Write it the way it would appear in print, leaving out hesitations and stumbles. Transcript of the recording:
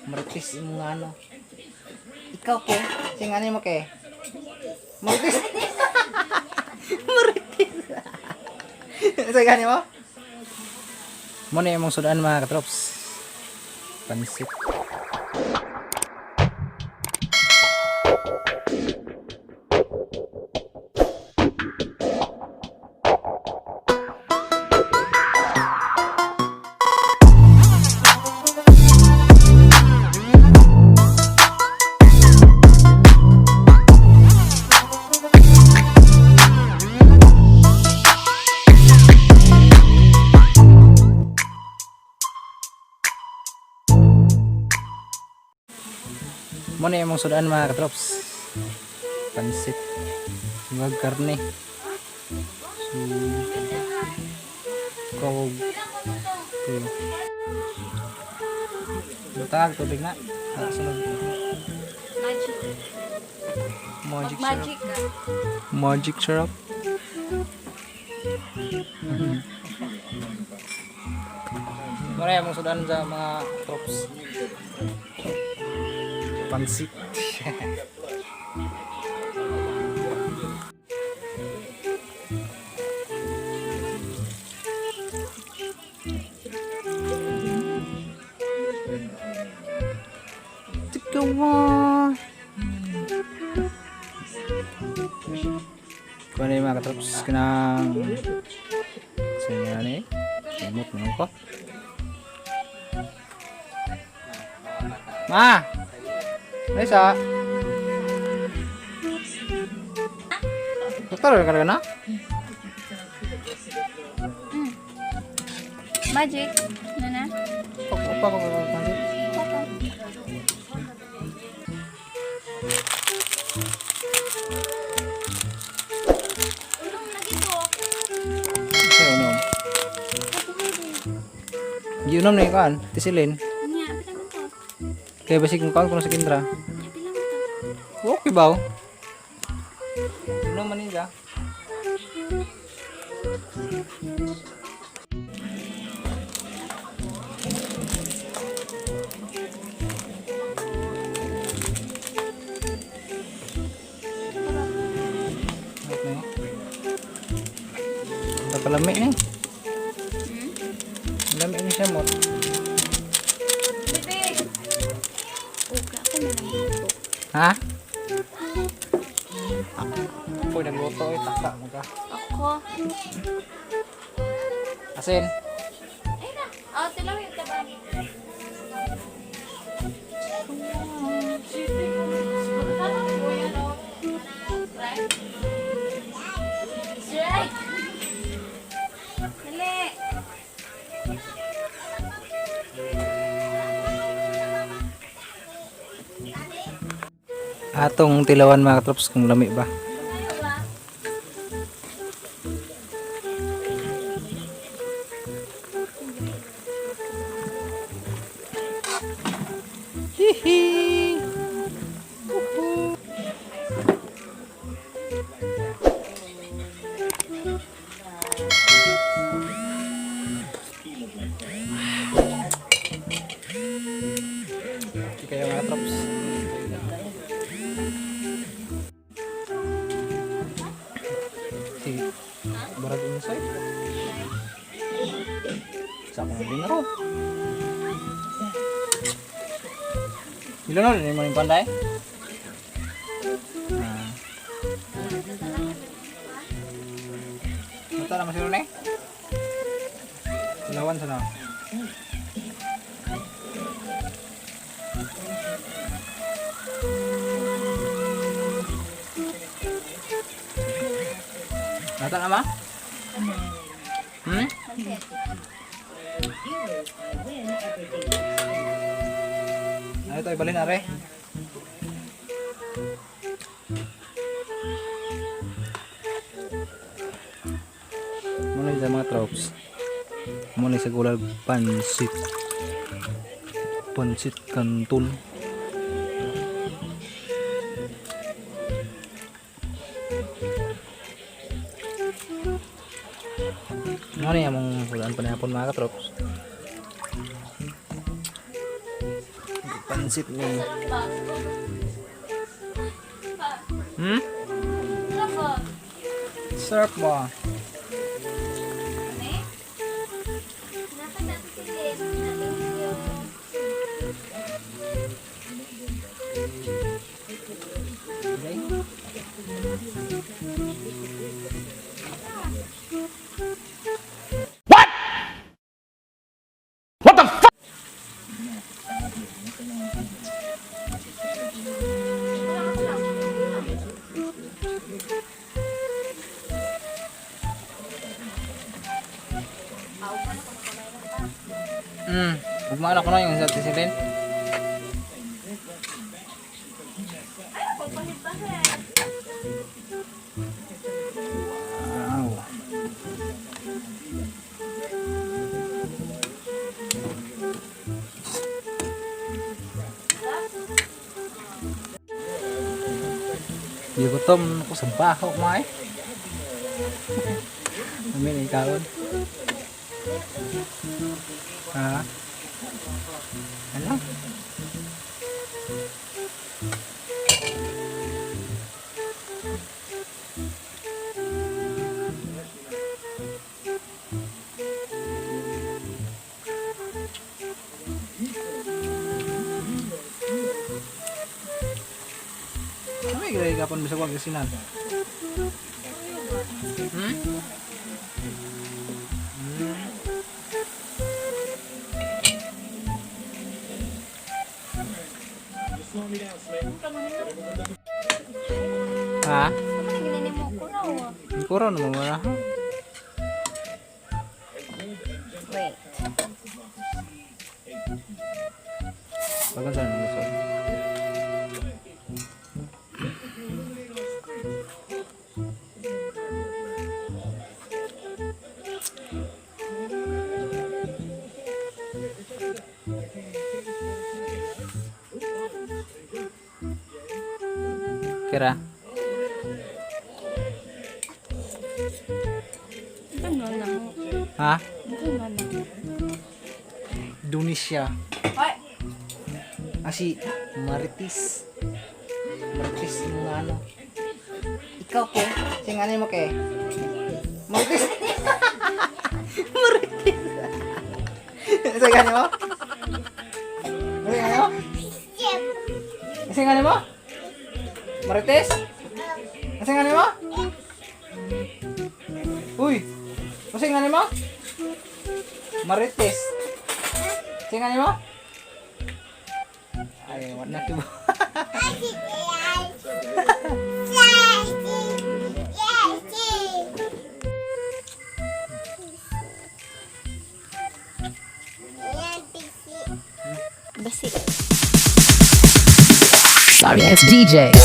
Marites yung mga ano. Ikaw ke, singani mo ke. Marites. Marites. Singani mo? Muna yung mong sudaan mga katrops. Pansit. Muna yung mong sudaan mga katrops. Pansit. Huwag karne. So, kawag. Okay. Butag, tubig na. Sunod. Magic syrup. Magic syrup. Muna yung mong sudaan sa mga katrops. Pansit. Tikawa. Kuha na yung mga katrops kanang sanya ni simot mo ko. Ma! Nisa. Dokter ka na? Magic. Nana? Apa ko magic? Giunom na kan, tisilin. Kaya basig mo kuno sa Kindra. Okay ba? Inom man niya. Lami ni. Lami ni siya mo. Bebe. Uga ka na lang dito. Ha? Ako nagluto ay taka mo ka. Ako. Asin. Ay na. Oh, tilaw yung tabani. Atong tilawan mga katrops kung lami ba. Hihi. Kaya mga katrops. Barat ini say. Sa akong binaro. Ilan na rin mo yung panday? Mata na masiro na eh? Lawan sana. Nata na ma? Hmm? Ano ito, ibalin na rin. Muna sa mga tropes. Muna sa gulal pansit. Pansit kanton. Ano yung mong hulaan pa na hapon mga katrops? Pansit ni. Sarap ba? Hmm? Sarap ba? Sarap ba? Ano eh? Nakan natin si Liz. Natin yung... Ugmana ko na yung sa tisilin. Wow. Di gutom ko sa baho, Mai. Amin, ikaw. Ha? Ano? Ano yung gaya kapon bisa wag kasinan? Hmm? Ha? Ano na gininin mo ko raw? Ang kuro naman wala. Wait. Bagan saan mo gusto? Kira? Ano lang? Ha? Ano lang? Indonesia. Ay! Asi Marites. Marites ng ano. Ikaw ke, sing ano mo ke? Marites. Marites. Sing ano mo? Sing ano? Sing ano mo? Marites? Sing ano mo? Uy. Sing ano mo? Marites. Sing ano mo? Ay, wala na kibo. Basi. Sorry, it's DJ.